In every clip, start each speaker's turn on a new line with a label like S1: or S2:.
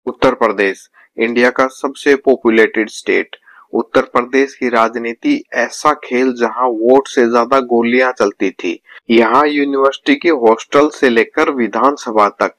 S1: Uttar Pradesh India का सबसे populated state. Uttar Pradesh की राजनीति ऐसा खेल जहां वोट से ज्यादा गोलियां चलती थी। यहाँ यूनिवर्सिटी के हॉस्टल से लेकर विधानसभा तक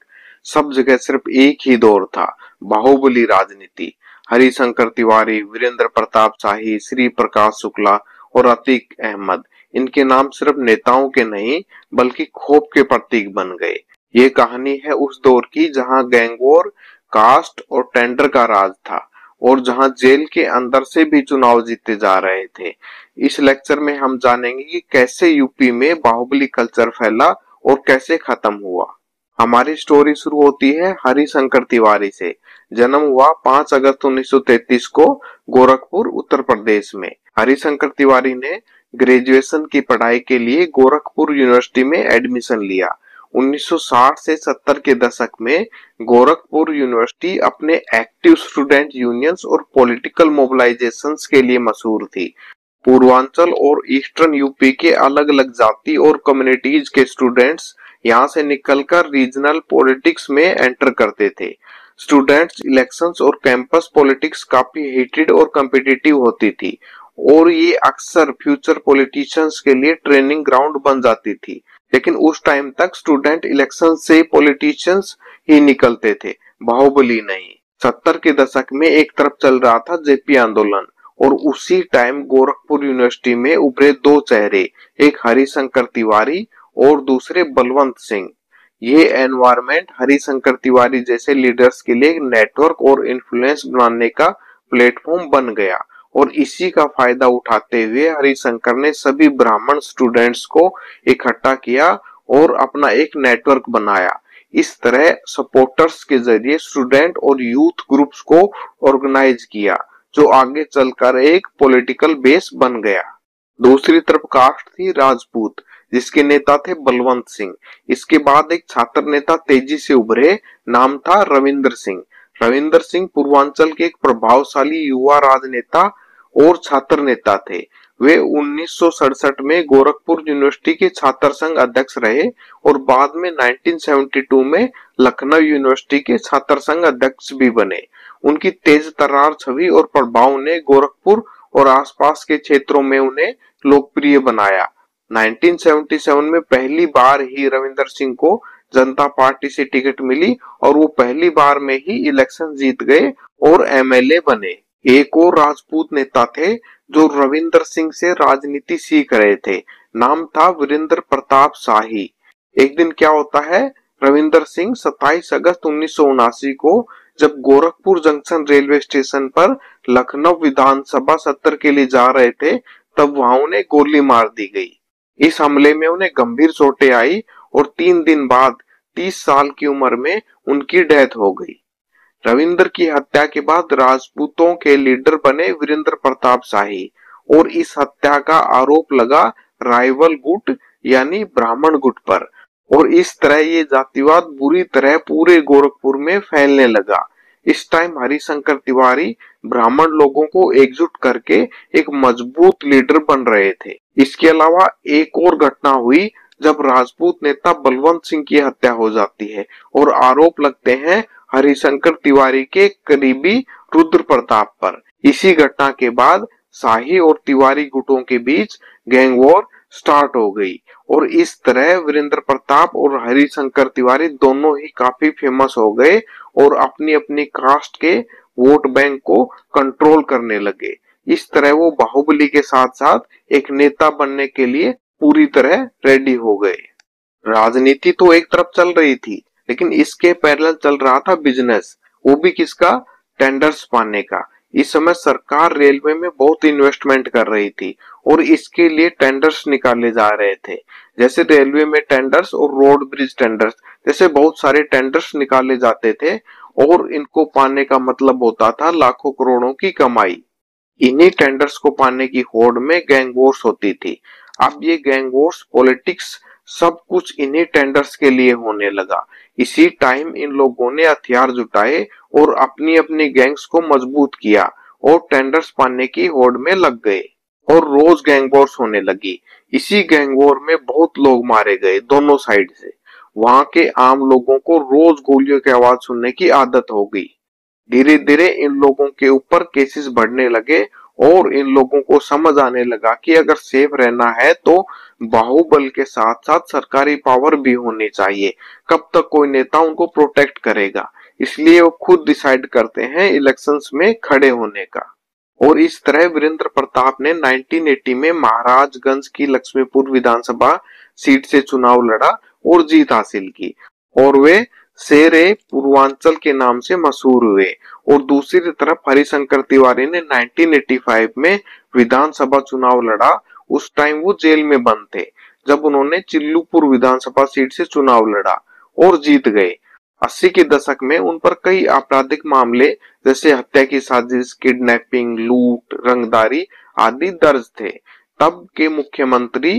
S1: सब जगह सिर्फ एक ही दौर था, बाहुबली राजनीति। हरिशंकर तिवारी, वीरेंद्र प्रताप शाही, श्री प्रकाश शुक्ला और अतीक अहमद, इनके नाम सिर्फ नेताओं के नहीं बल्कि खौफ के प्रतीक बन गए। ये कहानी है उस दौर की जहां गैंगवॉर, कास्ट और टेंडर का राज था और जहां जेल के अंदर से भी चुनाव जीते जा रहे थे। इस लेक्चर में हम जानेंगे कि कैसे यूपी में बाहुबली कल्चर फैला और कैसे खत्म हुआ। हमारी स्टोरी शुरू होती है हरिशंकर तिवारी से। जन्म हुआ 5 अगस्त 1933 को गोरखपुर, उत्तर प्रदेश में। हरिशंकर तिवारी ने ग्रेजुएशन की पढ़ाई के लिए गोरखपुर यूनिवर्सिटी में एडमिशन लिया। 1960 से 70 के दशक में गोरखपुर यूनिवर्सिटी अपने एक्टिव स्टूडेंट यूनियंस और पॉलिटिकल मोबिलाइजेशंस के लिए मशहूर थी। पूर्वांचल और ईस्टर्न यूपी के अलग अलग जाति और कम्युनिटीज के स्टूडेंट्स यहाँ से निकलकर रीजनल पॉलिटिक्स में एंटर करते थे। स्टूडेंट्स इलेक्शंस और कैंपस पॉलिटिक्स काफी हीटेड और कॉम्पिटिटिव होती थी और ये अक्सर फ्यूचर पॉलिटिशियंस के लिए ट्रेनिंग ग्राउंड बन जाती थी। लेकिन उस टाइम तक स्टूडेंट इलेक्शन से पॉलिटिशियंस ही निकलते थे, बाहुबली नहीं। 70 के दशक में एक तरफ चल रहा था जेपी आंदोलन और उसी टाइम गोरखपुर यूनिवर्सिटी में उभरे दो चेहरे, एक हरिशंकर तिवारी और दूसरे बलवंत सिंह। ये एनवायरमेंट हरिशंकर तिवारी जैसे लीडर्स के लिए नेटवर्क और इन्फ्लुएंस बनाने का प्लेटफॉर्म बन गया और इसी का फायदा उठाते हुए हरिशंकर ने सभी ब्राह्मण स्टूडेंट्स को इकट्ठा किया और अपना एक नेटवर्क बनाया। इस तरह सपोर्टर्स के जरिए स्टूडेंट और यूथ ग्रुप्स को ऑर्गेनाइज किया जो आगे चलकर एक पॉलिटिकल बेस बन गया। दूसरी तरफ कास्ट थी राजपूत, जिसके नेता थे बलवंत सिंह। इसके बाद एक छात्र नेता तेजी से उभरे, नाम था रविंदर सिंह। रविंदर सिंह पूर्वांचल के एक प्रभावशाली युवा राजनेता और छात्र नेता थे। वे 1967 में गोरखपुर यूनिवर्सिटी के छात्र संघ अध्यक्ष रहे और बाद में 1972 में लखनऊ यूनिवर्सिटी के छात्र संघ अध्यक्ष भी बने। उनकी तेज तर्रार छवि और प्रभाव ने गोरखपुर और आसपास के क्षेत्रों में उन्हें लोकप्रिय बनाया। 1977 में पहली बार ही रविंदर सिंह को जनता पार्टी से टिकट मिली और वो पहली बार में ही इलेक्शन जीत गए और एमएलए बने। एक और राजपूत नेता थे जो रविंदर सिंह से राजनीति सीख रहे थे, नाम था वीरेंद्र प्रताप शाही। एक दिन क्या होता है, रविंदर सिंह 27 अगस्त 1979 को जब गोरखपुर जंक्शन रेलवे स्टेशन पर लखनऊ विधानसभा सत्र के लिए जा रहे थे, तब वहां उन्हें गोली मार दी गई। इस हमले में उन्हें गंभीर चोटें आई और 3 दिन बाद 30 साल की उम्र में उनकी डेथ हो गई। रविंद्र की हत्या के बाद राजपूतों के लीडर बने वीरेंद्र प्रताप शाही और इस हत्या का आरोप लगा राइवल गुट यानी ब्राह्मण गुट पर और इस तरह ये जातिवाद बुरी तरह पूरे गोरखपुर में फैलने लगा। इस टाइम हरिशंकर तिवारी ब्राह्मण लोगों को एकजुट करके एक मजबूत लीडर बन रहे थे। इसके अलावा एक और घटना हुई जब राजपूत नेता बलवंत सिंह की हत्या हो जाती है और आरोप लगते हैं हरिशंकर तिवारी के करीबी रुद्र प्रताप पर। इसी घटना के बाद शाही और तिवारी गुटों के बीच गैंग वॉर स्टार्ट हो गई और इस तरह वीरेंद्र प्रताप और हरिशंकर तिवारी दोनों ही काफी फेमस हो गए और अपनी अपनी कास्ट के वोट बैंक को कंट्रोल करने लगे। इस तरह वो बाहुबली के साथ साथ एक नेता बनने के लिए पूरी तरह रेडी हो गए। राजनीति तो एक तरफ चल रही थी, लेकिन इसके पैरेलल चल रहा था बिजनेस, वो भी किसका, टेंडर्स पाने का। इस समय सरकार रेलवे में बहुत इन्वेस्टमेंट कर रही थी और इसके लिए टेंडर्स निकाले जा रहे थे। जैसे रेलवे में टेंडर्स और रोड ब्रिज टेंडर्स जैसे बहुत सारे टेंडर्स निकाले जाते थे और इनको पाने का मतलब होता था लाखों करोड़ों की कमाई। इन्हीं टेंडर्स को पाने की होड़ में गैंग वॉर्स होती थी। अब ये गैंग वॉर्स, पॉलिटिक्स, सब कुछ इन्हीं टेंडर्स के लिए होने लगा। इसी टाइम इन लोगों ने हथियार जुटाए और अपनी अपनी गैंग्स को मजबूत किया और टेंडर्स पाने की होड़ में लग गए और रोज गैंग वॉर्स होने लगी। इसी गैंग वॉर में बहुत लोग मारे गए दोनों साइड से। वहां के आम लोगों को रोज गोलियों की आवाज सुनने की आदत हो गई। धीरे धीरे इन लोगों के ऊपर केसेस बढ़ने लगे और इन लोगों को समझ आने लगा कि अगर सेफ रहना है तो बाहुबल के साथ साथ सरकारी पावर भी होनी चाहिए। कब तक कोई नेता उनको प्रोटेक्ट करेगा, इसलिए वो खुद डिसाइड करते हैं इलेक्शंस में खड़े होने का। और इस तरह वीरेंद्र प्रताप ने 1980 में महाराजगंज की लक्ष्मीपुर विधानसभा सीट से चुनाव लड़ा और जीत हासिल की और वे शेरे पूर्वांचल के नाम से मशहूर हुए। और दूसरी तरफ हरिशंकर तिवारी ने 1985 में विधानसभा चुनाव लड़ा। उस टाइम वो जेल में बंद थे जब उन्होंने चिल्लूपुर विधानसभा सीट से चुनाव लड़ा और जीत गए। 80 के दशक में उन पर कई आपराधिक मामले जैसे हत्या की साजिश, किडनैपिंग, लूट, रंगदारी आदि दर्ज थे। तब के मुख्यमंत्री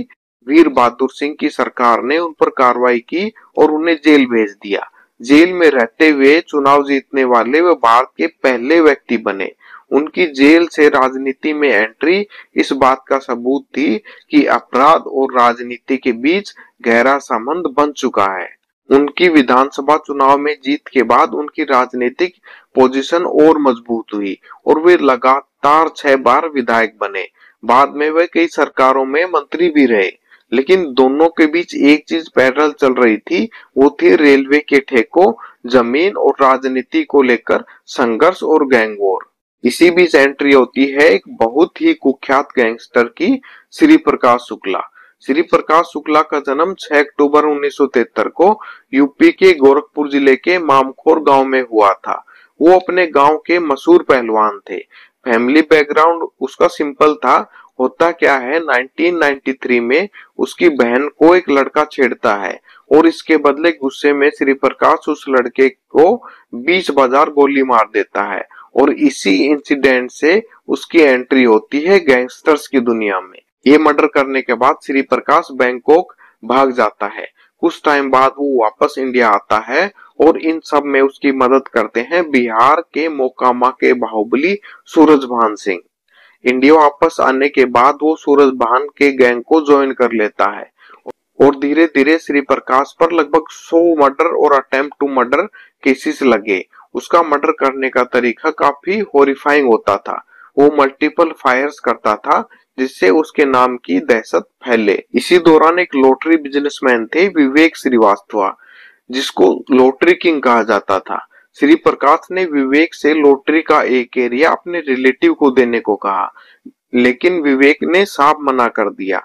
S1: वीर बहादुर सिंह की सरकार ने उन पर कार्रवाई की और उन्हें जेल भेज दिया। जेल में रहते हुए चुनाव जीतने वाले वे भारत के पहले व्यक्ति बने। उनकी जेल से राजनीति में एंट्री इस बात का सबूत थी कि अपराध और राजनीति के बीच गहरा संबंध बन चुका है। उनकी विधानसभा चुनाव में जीत के बाद उनकी राजनीतिक पोजीशन और मजबूत हुई और वे लगातार 6 बार विधायक बने। बाद में वे कई सरकारों में मंत्री भी रहे। लेकिन दोनों के बीच एक चीज पैरेलल चल रही थी, वो थी रेलवे के ठेकों, जमीन और राजनीति को लेकर संघर्ष और गैंग वॉर। इसी बीच एंट्री होती है एक बहुत ही कुख्यात गैंगस्टर की, श्री प्रकाश शुक्ला। श्री प्रकाश शुक्ला का जन्म 6 अक्टूबर 1973 को यूपी के गोरखपुर जिले के मामखोर गांव में हुआ था। वो अपने गांव के मशहूर पहलवान थे। फैमिली बैकग्राउंड उसका सिंपल था। होता क्या है, 1993 में उसकी बहन को एक लड़का छेड़ता है और इसके बदले गुस्से में श्री प्रकाश उस लड़के को बीच बाजार गोली मार देता है और इसी इंसिडेंट से उसकी एंट्री होती है गैंगस्टर्स की दुनिया में। ये मर्डर करने के बाद श्री प्रकाश बैंकॉक भाग जाता है। कुछ टाइम बाद वो वापस इंडिया आता है और इन सब में उसकी मदद करते हैं बिहार के मोकामा के बाहुबली सूरजभान सिंह। इंडिया वापस आने के बाद वो सूरजभान के गैंग को ज्वाइन कर लेता है और धीरे धीरे श्री प्रकाश पर लगभग 100 मर्डर और अटेम्प्ट टू मर्डर केसेस लगे। उसका मर्डर करने का तरीका काफी हॉरिफाइंग होता था। वो मल्टीपल फायर्स करता था जिससे उसके नाम की दहशत फैले। इसी दौरान एक लॉटरी बिजनेसमैन थे विवेक श्रीवास्तव, जिसको लॉटरी किंग कहा जाता था। श्री प्रकाश ने विवेक से लॉटरी का एक एरिया अपने रिलेटिव को देने को कहा, लेकिन विवेक ने साफ मना कर दिया।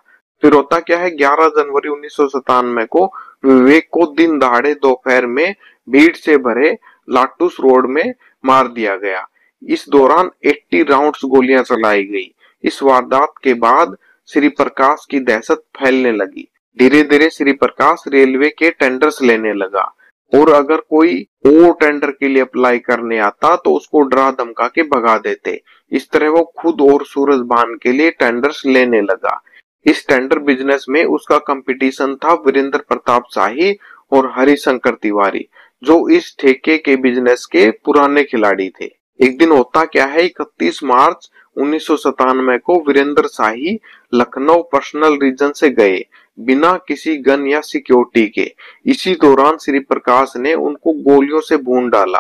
S1: फिर होता क्या है, 11 जनवरी 1997 को विवेक को दिन दहाड़े दोपहर में भीड़ से भरे लाटूस रोड में मार दिया गया। इस दौरान 80 राउंड्स गोलियां चलाई गई। इस वारदात के बाद श्री प्रकाश की दहशत फैलने लगी। धीरे धीरे श्री प्रकाश रेलवे के टेंडर्स लेने लगा और अगर कोई और टेंडर के लिए अप्लाई करने आता तो उसको डरा धमका के भगा देते। इस तरह वो खुद और सूरजभान के लिए टेंडर्स लेने लगा। इस टेंडर बिजनेस में उसका कंपटीशन था वीरेंद्र प्रताप शाही और हरिशंकर तिवारी, जो इस ठेके के बिजनेस के पुराने खिलाड़ी थे। एक दिन होता क्या है, 31 मार्च 1997 को वीरेंद्र शाही लखनऊ पर्सनल रीजन से गए बिना किसी गन या सिक्योरिटी के। इसी दौरान श्री प्रकाश ने उनको गोलियों से भून डाला।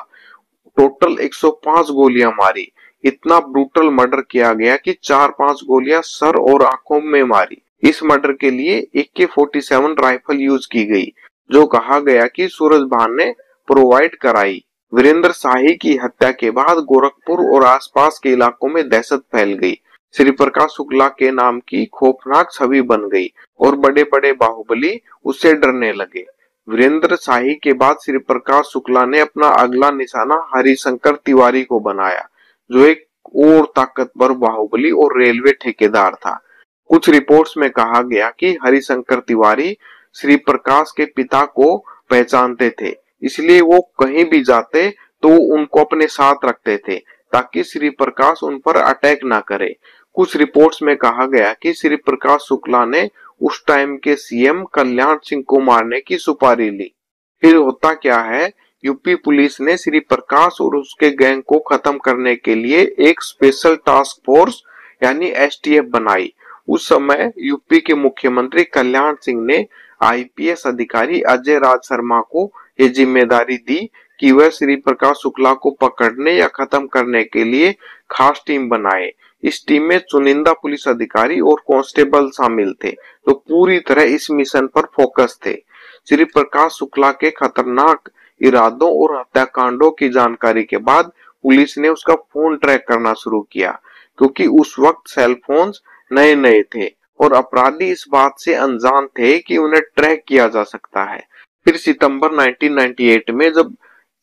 S1: टोटल 105 गोलियां मारी। इतना ब्रूटल मर्डर किया गया कि 4-5 गोलियां सर और आंखों में मारी। इस मर्डर के लिए AK-47 राइफल यूज की गई, जो कहा गया कि सूरजभान ने प्रोवाइड कराई। वीरेंद्र शाही की हत्या के बाद गोरखपुर और आसपास के इलाकों में दहशत फैल गई। श्री प्रकाश शुक्ला के नाम की खौफनाक छवि बन गई और बड़े बड़े बाहुबली उससे डरने लगे। वीरेंद्र शाही के बाद श्री प्रकाश शुक्ला ने अपना अगला निशाना हरिशंकर तिवारी को बनाया, जो एक और ताकतवर बाहुबली और रेलवे ठेकेदार था। कुछ रिपोर्ट्स में कहा गया कि हरिशंकर तिवारी श्री प्रकाश के पिता को पहचानते थे, इसलिए वो कहीं भी जाते तो उनको अपने साथ रखते थे ताकि श्री प्रकाश उन पर अटैक ना करे। कुछ रिपोर्ट्स में कहा गया कि श्री प्रकाश शुक्ला ने उस टाइम के सीएम कल्याण सिंह को मारने की सुपारी ली। फिर होता क्या है, यूपी पुलिस ने श्री प्रकाश और उसके गैंग को खत्म करने के लिए एक स्पेशल टास्क फोर्स यानी STF बनाई। उस समय यूपी के मुख्यमंत्री कल्याण सिंह ने IPS अधिकारी अजय राज शर्मा को ये जिम्मेदारी दी कि वह श्री प्रकाश शुक्ला को पकड़ने या खत्म करने के लिए खास टीम बनाए। इस टीम में चुनिंदा पुलिस अधिकारी और कांस्टेबल शामिल थे जो पूरी तरह इस मिशन पर फोकस थे। श्री प्रकाश शुक्ला के खतरनाक इरादों और हत्याकांडों की जानकारी के बाद पुलिस ने उसका फोन ट्रैक करना शुरू किया, क्योंकि उस वक्त सेल फोन्स नए नए थे और अपराधी इस बात से अनजान थे कि उन्हें ट्रैक किया जा सकता है। फिर सितंबर 1998 में जब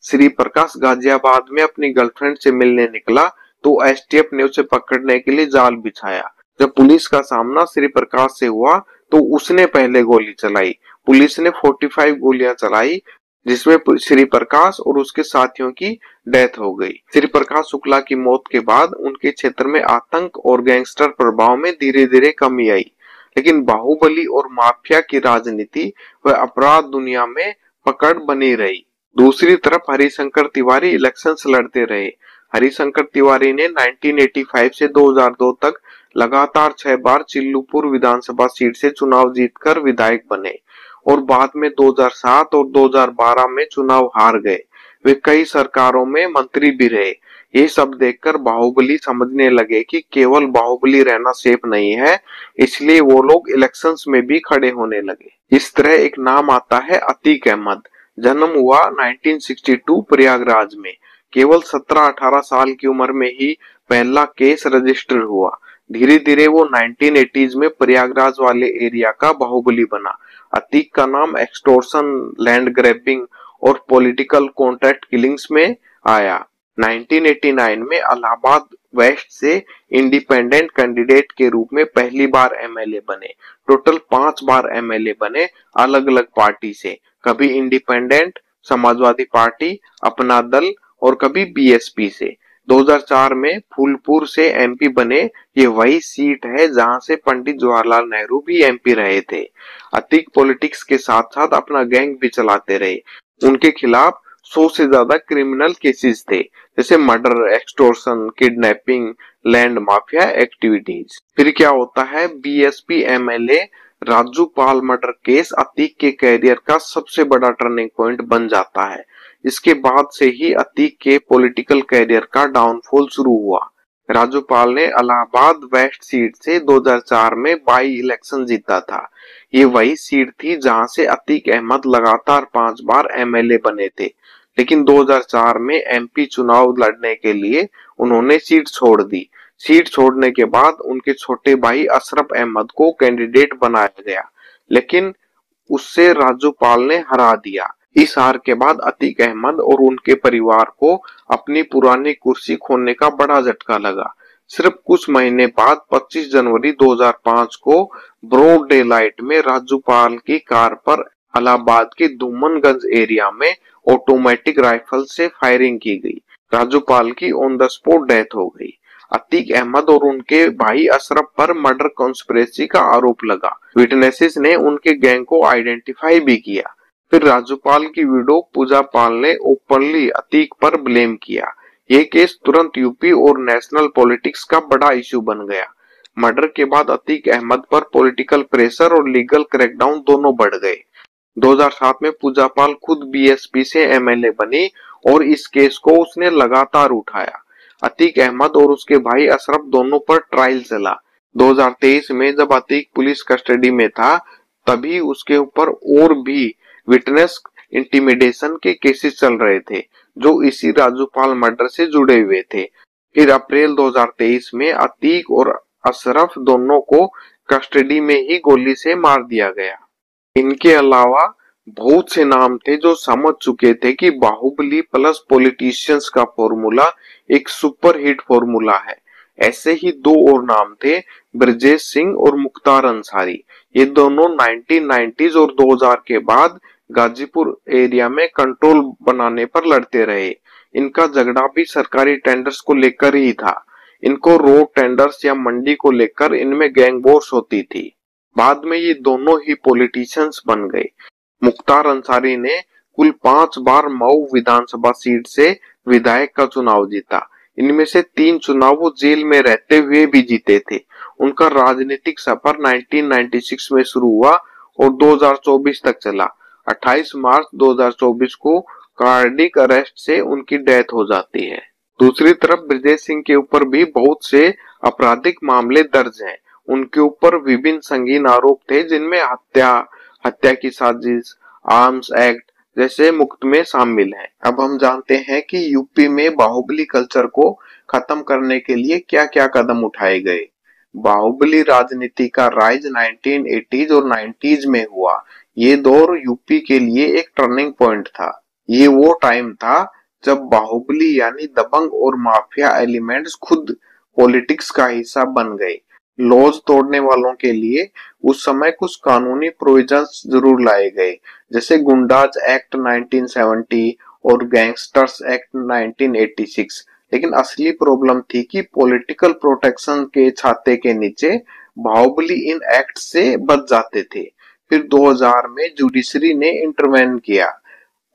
S1: श्री प्रकाश गाजियाबाद में अपनी गर्लफ्रेंड से मिलने निकला तो एसटीएफ ने उसे पकड़ने के लिए जाल बिछाया। जब पुलिस का सामना श्री प्रकाश से हुआ तो उसने पहले गोली चलाई। पुलिस ने 45 गोलियां चलाई, जिसमें श्री प्रकाश और उसके साथियों की डेथ हो गई। श्री प्रकाश शुक्ला की मौत के बाद उनके क्षेत्र में आतंक और गैंगस्टर प्रभाव में धीरे धीरे कमी आई, लेकिन बाहुबली और माफिया की राजनीति व अपराध दुनिया में पकड़ बनी रही। दूसरी तरफ हरिशंकर तिवारी इलेक्शंस लड़ते रहे। हरिशंकर तिवारी ने 1985 से 2002 तक लगातार 6 बार चिल्लूपुर विधानसभा सीट से चुनाव जीतकर विधायक बने और बाद में 2007 और 2012 में चुनाव हार गए। वे कई सरकारों में मंत्री भी रहे। ये सब देखकर बाहुबली समझने लगे कि केवल बाहुबली रहना सेफ नहीं है, इसलिए वो लोग इलेक्शंस में भी खड़े होने लगे। इस तरह एक नाम आता है अतीक अहमद। जन्म हुआ 1962 प्रयागराज में। केवल 17-18 साल की उम्र में ही पहला केस रजिस्टर हुआ। धीरे धीरे वो 1980s में प्रयागराज वाले एरिया का बाहुबली बना। अतीक का नाम एक्सटॉर्शन, लैंड ग्रैबिंग और पॉलिटिकल कॉन्ट्रैक्ट किलिंग्स में आया। 1989 में इलाहाबाद वेस्ट से इंडिपेंडेंट कैंडिडेट के रूप में पहली बार एमएलए बने। टोटल 5 बार एमएलए बने अलग अलग पार्टी से, कभी इंडिपेंडेंट, समाजवादी पार्टी, अपना दल और कभी बीएसपी से। 2004 में फूलपुर से एमपी बने। ये वही सीट है जहां से पंडित जवाहरलाल नेहरू भी एमपी रहे थे। अतीक पॉलिटिक्स के साथ साथ अपना गैंग भी चलाते रहे। उनके खिलाफ 100 से ज्यादा क्रिमिनल केसेस थे, जैसे murder, extortion, kidnapping, land mafia activities. फिर क्या होता है, बीएसपी एमएलए राजू पाल मर्डर केस अतीक के कैरियर का सबसे बड़ा टर्निंग पॉइंट बन जाता है। इसके बाद से ही अतीक के पॉलिटिकल कैरियर का डाउनफॉल शुरू हुआ। राजू पाल ने इलाहाबाद वेस्ट सीट से 2004 में बाई इलेक्शन जीता था। ये वही सीट थी जहां से अतीक अहमद लगातार 5 बार एमएलए बने थे, लेकिन 2004 में एमपी चुनाव लड़ने के लिए उन्होंने सीट छोड़ दी। सीट छोड़ने के बाद उनके छोटे भाई अशरफ अहमद को कैंडिडेट बनाया गया, लेकिन उससे राजू पाल ने हरा दिया। इस हार के बाद अतीक अहमद और उनके परिवार को अपनी पुरानी कुर्सी खोने का बड़ा झटका लगा। सिर्फ कुछ महीने बाद 25 जनवरी 2005 को ब्रॉड डे लाइट में राजू पाल की कार पर इलाहाबाद के धूमनगंज एरिया में ऑटोमेटिक राइफल से फायरिंग की गई। राजू पाल की ऑन द स्पॉट डेथ हो गई। अतीक अहमद और उनके भाई अशरफ पर मर्डर कॉन्स्पिरेसी का आरोप लगा। विटनेसेस ने उनके गैंग को आइडेंटिफाई भी किया। फिर राजूपाल की विडो पूजा पाल ने ओपनली अतीक पर ब्लेम किया। ये केस तुरंत यूपी और नेशनल पॉलिटिक्स का बड़ा इशू बन गया। मर्डर के बाद अतीक अहमद पर पॉलिटिकल प्रेशर और लीगल क्रैकडाउन दोनों बढ़ गए। 2007 में पूजा पाल खुद बीएसपी से एमएलए बनी और इस केस को उसने लगातार उठाया। अतीक अहमद और उसके भाई अशरफ दोनों पर ट्रायल चला। 2023 में जब अतीक पुलिस कस्टडी में था, तभी उसके ऊपर और भी विटनेस इंटिमिडेशन के केसेस चल रहे थे, जो इसी राजूपाल मर्डर से जुड़े हुए थे। फिर अप्रैल 2023 में अतीक और अशरफ दोनों को कस्टडी में ही गोली से मार दिया गया। इनके अलावा बहुत से नाम थे जो समझ चुके थे कि बाहुबली प्लस पॉलिटिशियंस का फॉर्मूला एक सुपर हिट फॉर्मूला है। ऐसे ही 2 और नाम थे, ब्रजेश सिंह और मुख्तार अंसारी। ये दोनों 1990s और 2000 के बाद गाजीपुर एरिया में कंट्रोल बनाने पर लड़ते रहे। इनका झगड़ा भी सरकारी टेंडर्स को लेकर ही था। इनको रोड टेंडर्स या मंडी को लेकर इनमें गैंग वॉर्स होती थी। बाद में ये दोनों ही पॉलिटिशियंस बन गए। मुख्तार अंसारी ने कुल 5 बार मऊ विधानसभा सीट से विधायक का चुनाव जीता। इनमें से 3 चुनाव वो जेल में रहते हुए भी जीते थे। उनका राजनीतिक सफर 1996 में शुरू हुआ और 2024 तक चला। 28 मार्च 2024 को कार्डिक अरेस्ट से उनकी डेथ हो जाती है। दूसरी तरफ ब्रजेश सिंह के ऊपर भी बहुत से आपराधिक मामले दर्ज हैं। उनके ऊपर विभिन्न संगीन आरोप थे, जिनमें हत्या, हत्या की साजिश, आर्म्स एक्ट जैसे मुकदमे शामिल हैं। अब हम जानते हैं कि यूपी में बाहुबली कल्चर को खत्म करने के लिए क्या-क्या कदम उठाए गए। बाहुबली राजनीति का राइज 1980s और 90s में हुआ। ये दौर यूपी के लिए एक टर्निंग पॉइंट था। ये वो टाइम था जब बाहुबली यानी दबंग और माफिया एलिमेंट्स खुद पॉलिटिक्स का हिस्सा बन गए। लॉज तोड़ने वालों के लिए उस समय कुछ कानूनी प्रोविजंस जरूर लाए गए, जैसे गुंडाज एक्ट 1970 और गैंगस्टर्स एक्ट 1986। लेकिन असली प्रॉब्लम थी कि पॉलिटिकल प्रोटेक्शन के छाते के नीचे बाहुबली इन एक्ट से बच जाते थे। फिर 2000 में जुडिशरी ने इंटरवेन किया।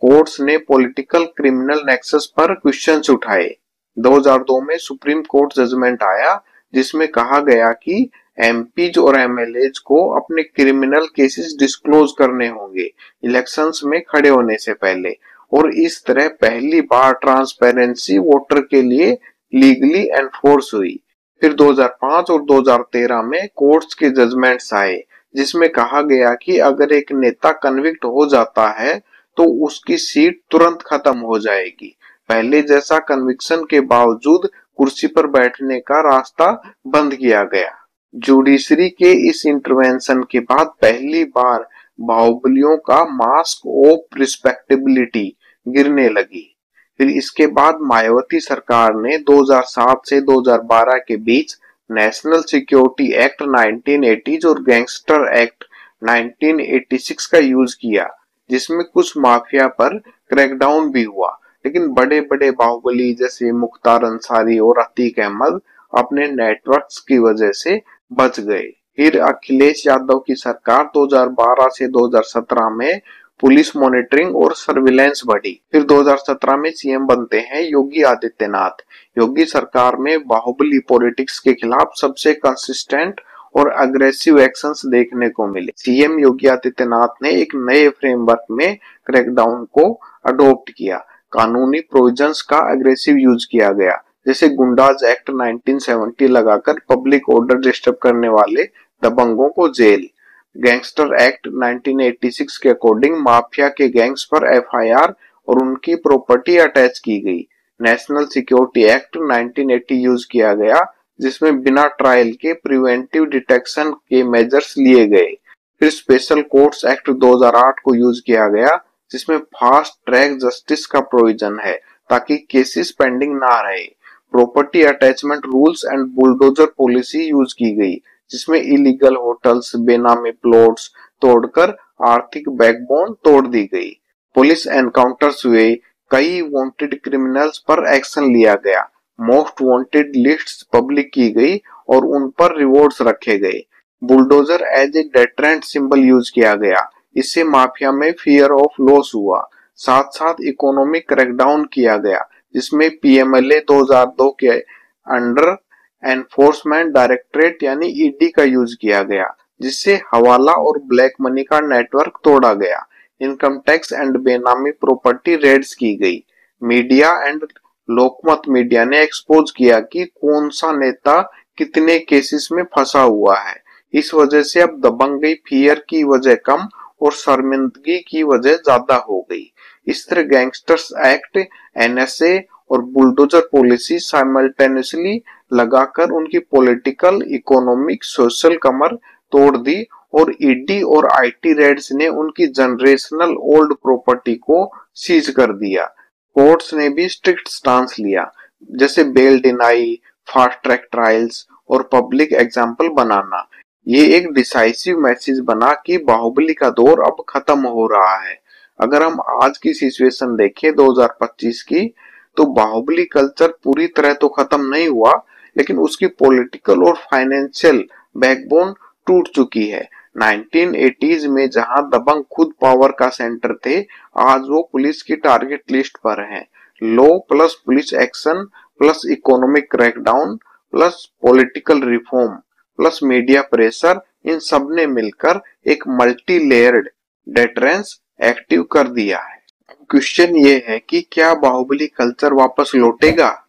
S1: कोर्ट्स ने पॉलिटिकल क्रिमिनल नेक्सस पर क्वेश्चंस उठाए। 2002 में सुप्रीम कोर्ट जजमेंट आया, जिसमें कहा गया कि एमपीज और एमएलएज को अपने क्रिमिनल केसेस डिस्क्लोज करने होंगे इलेक्शंस में खड़े होने से पहले, और इस तरह पहली बार ट्रांसपेरेंसी वोटर के लिए लीगली एनफोर्स हुई। फिर 2005 और 2013 में कोर्ट्स के जजमेंट्स आए, जिसमें कहा गया कि अगर एक नेता कन्विक्ट हो जाता है तो उसकी सीट तुरंत खत्म हो जाएगी। पहले जैसा कन्विक्शन के बावजूद कुर्सी पर बैठने का रास्ता बंद किया गया। जुडिशरी के इस इंटरवेंशन के बाद पहली बार बाहुबलियों का मास्क ऑफ रिस्पेक्टेबिलिटी गिरने लगी। फिर इसके बाद मायावती सरकार ने 2007 से 2012 के बीच नेशनल सिक्योरिटी एक्ट 1980 और गैंगस्टर एक्ट 1986 का यूज किया, जिसमें कुछ माफिया पर क्रैकडाउन भी हुआ। लेकिन बड़े बड़े बाहुबली जैसे मुख्तार अंसारी और अतीक अहमद अपने नेटवर्क्स की वजह से बच गए। फिर अखिलेश यादव की सरकार 2012 से 2017 में पुलिस मॉनिटरिंग और सर्विलेंस बढ़ी। फिर 2017 में सीएम बनते हैं योगी आदित्यनाथ। योगी सरकार में बाहुबली पॉलिटिक्स के खिलाफ सबसे कंसिस्टेंट और अग्रेसिव एक्शंस देखने को मिले। सीएम योगी आदित्यनाथ ने एक नए फ्रेमवर्क में क्रैकडाउन को अडॉप्ट किया। कानूनी प्रोविजंस का अग्रेसिव यूज किया गया, जैसे गुंडाज एक्ट 1970 लगाकर पब्लिक ऑर्डर डिस्टर्ब करने वाले दबंगों को जेल। गैंगस्टर एक्ट 1986 के अकॉर्डिंग माफिया के गैंग्स पर एफआईआर और उनकी प्रॉपर्टी अटैच की गई। नेशनल सिक्योरिटी एक्ट 1980 यूज किया गया, जिसमें बिना ट्रायल के प्रिवेंटिव डिटेक्शन के मेजर्स लिए गए। फिर स्पेशल कोर्ट्स एक्ट 2008 को यूज किया गया, जिसमें फास्ट ट्रैक जस्टिस का प्रोविजन है, ताकि केसेस पेंडिंग ना रहे। Property attachment rules and bulldozer policy use की गई, जिसमें इलीगल होटल्स, बेनामी प्लॉट्स तोड़कर आर्थिक बैकबोन तोड़ दी गई। पुलिस एनकाउंटर्स हुए, कई वांटेड क्रिमिनल्स पर एक्शन लिया गया। मोस्ट वांटेड लिस्ट्स पब्लिक की गई और उन पर रिवॉर्ड्स रखे गए। Bulldozer as a deterrent symbol use किया गया, इससे माफिया में फियर ऑफ लॉस हुआ। साथ साथ इकोनॉमिक क्रैकडाउन किया गया, जिसमें पीएमएलए 2002 के अंडर एनफोर्समेंट डायरेक्टरेट यानी ईडी का यूज किया गया, जिससे हवाला और ब्लैक मनी का नेटवर्क तोड़ा गया। इनकम टैक्स एंड बेनामी प्रॉपर्टी रेड्स की गई। मीडिया एंड लोकमत मीडिया ने एक्सपोज किया कि कौन सा नेता कितने केसेस में फंसा हुआ है। इस वजह से अब दबंगई फियर की वजह कम और शर्मिंदगी की वजह ज्यादा हो गई। इस तरह गैंगस्टर्स एक्ट, एनएसए और बुलडोजर पॉलिसी साइमल्टेनियसली लगाकर उनकी पॉलिटिकल, इकोनॉमिक, सोशल कमर तोड़ दी, और ईडी और आईटी रेड्स ने उनकी जनरेशनल ओल्ड प्रॉपर्टी को सीज कर दिया। कोर्ट्स ने भी स्ट्रिक्ट स्टांस लिया, जैसे bail deny, fast track trials और पब्लिक एग्जाम्पल बनाना। ये एक डिसाइसिव मैसेज बना कि बाहुबली का दौर अब खत्म हो रहा है। अगर हम आज की सिचुएशन देखें 2025 की, तो बाहुबली कल्चर पूरी तरह तो खत्म नहीं हुआ, लेकिन उसकी पॉलिटिकल और फाइनेंशियल बैकबोन टूट चुकी है। 1980s में जहां दबंग खुद पावर का सेंटर थे, आज वो पुलिस की टारगेट लिस्ट पर हैं। Law plus police action plus economic crackdown plus political reform plus media pressure, इन सब ने मिलकर एक मल्टी लेयर्ड डेटरेंस एक्टिव कर दिया है। क्वेश्चन ये है कि क्या बाहुबली कल्चर वापस लौटेगा?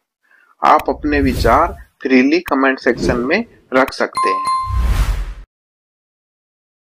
S1: आप अपने विचार फ्रीली कमेंट सेक्शन में रख सकते हैं।